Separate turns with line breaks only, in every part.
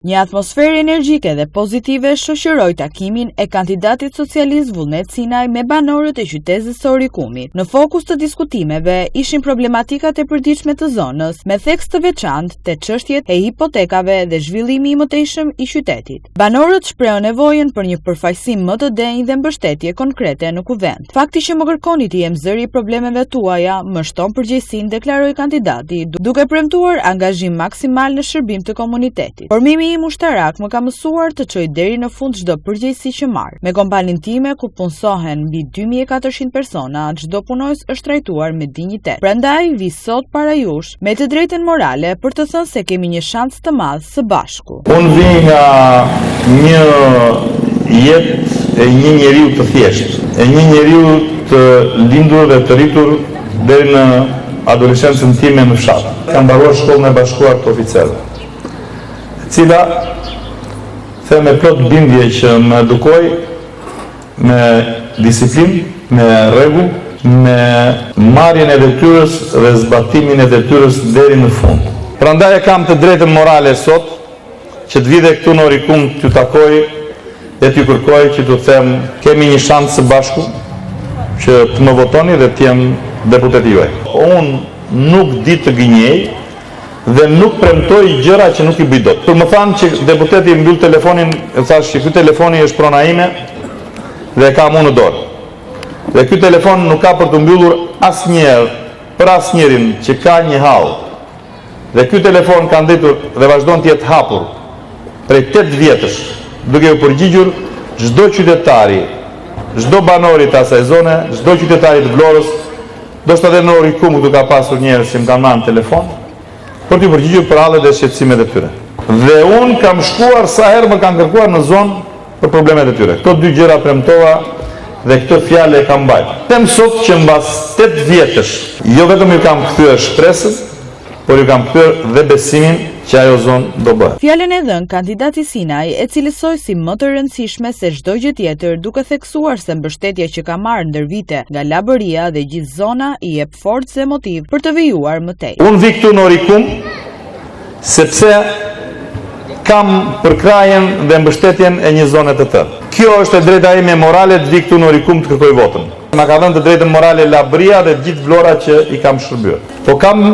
Një atmosferë energjike dhe pozitive shoqëroi takimin e kandidatit socialist Vullnet Sinaj me banorët e qytetit të Orikumit. Në fokus të diskutimeve ishin problematikat e përditshme të zonës, me theks të veçantë te çështjet e hipotekave dhe zhvillimi i mëtejshëm i qytetit. Banorët shprehën nevojën për një përfaqësim më të denjë dhe mbështetje konkrete në kuvend. Fakti që më kërkoni të jem zëri i problemeve tuaja më shton përgjegjësinë, deklaroi kandidati, duke premtuar angazhim maksimal në shërbim të komunitetit. Formimi im ushtarak më ka mësuar të çoj deri në fund çdo përgjegjësi që marr. Me kompaninë time ku punsohen mbi 2400 persona, çdo punojës është trajtuar me dinjitet. Prandaj vi sot para jush me të drejtën morale për të thënë se kemi një shans të madh së bashku.
Unë vi nga një jetë e një njeriu të thjeshtë, e një njeriu të lindur dhe të rritur deri në adoleshencën time në fshat. Kam mbaruar shkollën e bashkuar të oficerëve, cila the me plot bindje që më edukoi me disiplinë, me rregull, me marrjen e detyrës dhe zbatimin e detyrës deri në fund. Prandaj e kam të drejtën morale sot që të vide këtu në Orikum t'ju takoj dhe t'ju kërkoj që t'u them kemi një shansë së bashku që të më votoni dhe t'jem deputeti juaj. Unë nuk di të gënjej dhe nuk premtoj gjëra që nuk i bëj dot. Për më thanë që deputeti mbyll telefonin, e thash që ky telefoni është prona ime dhe e kam unë në dorë. Dhe ky telefon nuk ka për të mbyllur asnjëherë për asnjërin që ka një hall. Dhe ky telefon ka ndetur dhe vazhdon të jetë hapur prej 8 vjetësh, duke u përgjigjur çdo qytetari, çdo banori të asaj zone, çdo qytetari të Vlorës, ndoshta edhe në Orikum ku ka pasur njerëz që më kanë marrë telefon, për t'ju përgjigjur për hallet dhe shqetësimet e tyre. Dhe unë kam shkuar sa herë më kanë kërkuar në zonë për problemet e tyre. Këto dy gjëra premtova dhe këtë fjalë e kam mbajtur. Them sot që mbas 8 vjetësh, jo vetëm ju kam kthyer shpresën, por ju kam kthyer dhe besimin që ajo zonë do bëhet.
Fjalën e dhënë kandidati Sinaj e cilësoi si më të rëndësishme se çdo gjë tjetër, duke theksuar se mbështetja që ka marrë ndër vite nga Labëria dhe gjithë zona i jep forcë dhe motiv për të vijuar më tej.
Unë vi këtu në Orikum sepse kam përkrajen dhe mbështetjen e një zone të tërë. Kjo është e drejta ime morale të vi këtu në Orikum të kërkoj votën. Ma ka dhënë të drejtën morale Labëria dhe gjithë Vlora që i kam shërbyer. Po kam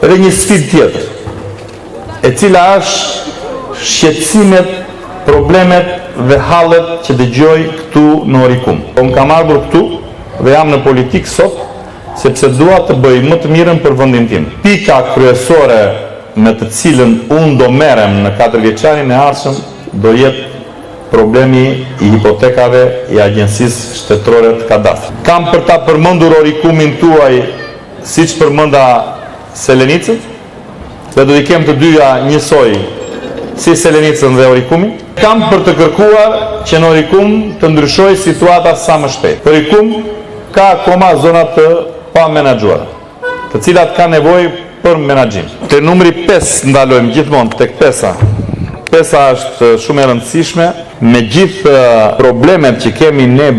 edhe një sfidë tjetër, e cila është shqetësimet, problemet dhe hallet që dëgjoj këtu në Orikum. Unë kam ardhur këtu dhe jam në politikë sot sepse dua të bëj më të mirën për vendin tim. Pika kryesore me të cilën unë do merrem në 4 vjeçarin e ardhshëm do jetë problemi i hipotekave i Agjencisë Shtetërore të Kadastrit. Kam për ta përmendur Orikumin tuaj siç përmenda Selenicën, dhe do t'i kem të dyja njësoj si Selenicën dhe Orikumin. Kam për të kërkuar që në Orikum të ndryshoj situata sa më shpejt. Orikum ka akoma zona të pa menaxhuara, të cilat ka nevojë për menaxhim. Te numri 5 ndalojmë gjithmonë tek 5-a. 5-a është shumë e rëndësishme, me gjithë problemet që kemi ne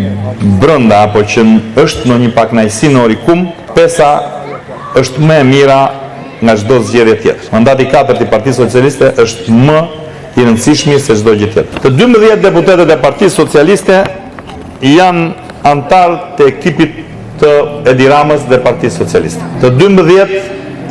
brenda apo që është në një pakënaqësi në Orikum, 5-a është më e mira nga çdo zgjedhje tjetër. Mandati 4 i Partisë Socialiste është më i rëndësishëm se çdo gjë tjetër. Të 12 deputetët e Partisë Socialiste janë antarë të ekipit të Edi Ramës dhe Partisë Socialiste. Të 12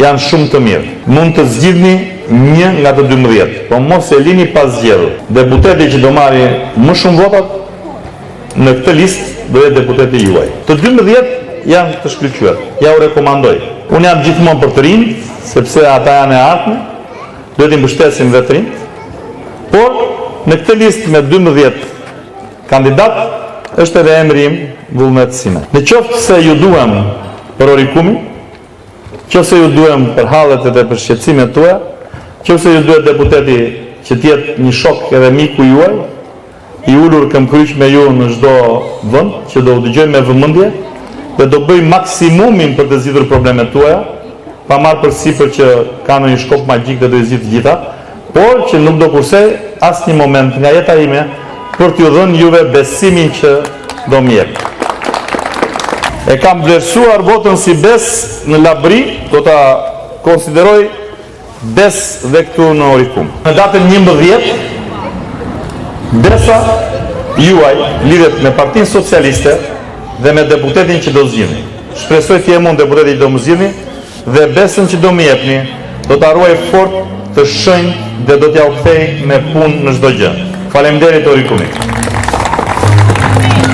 janë shumë të mirë. Mund të zgjidhni një nga të 12, po mos e lini pa zgjedhur. Deputeti që do marrë më shumë votat në këtë listë do jetë deputeti juaj. Të 12 janë të shkëlqyer. Ja u rekomandoj. Unë jam gjithmonë për të rinjt, sepse ata janë e ardhme, duhet i mbështesim dhe të rinjt, por në këtë listë me 12 kandidat është edhe emri im Vullnet Sinaj. Në qoftë se ju duhem për Orikumin, qoftë se ju duhem për hallet dhe për shqetësimet tuaja, qoftë se ju duhet deputeti që t'jetë një shok edhe miku juaj, i ulur këmbkryq me ju në çdo vend, që do u dëgjoj me vëmendje dhe do bëj maksimumin për të zgjidhur problemet tuaja, pa marrë përsipër që ka në një shkop magjik dhe do i zgjidh gjitha, por që nuk do kursej asnjë moment nga jeta ime për t'ju dhënë juve besimin që do më jep. E kam vlerësuar votën si bes në Labëri, do ta konsideroj Bes dhe këtu në Orikum. Në datën 11, besa juaj lidhet me Partinë Socialiste dhe me deputetin që do zgjidhni. Shpresoj të jem unë deputeti që do më zgjidhni dhe besën që do më jepni do ta ruaj fort të shenjtë dhe do t'ja u kthej me punë në çdo gjë. Faleminderit Orikumi.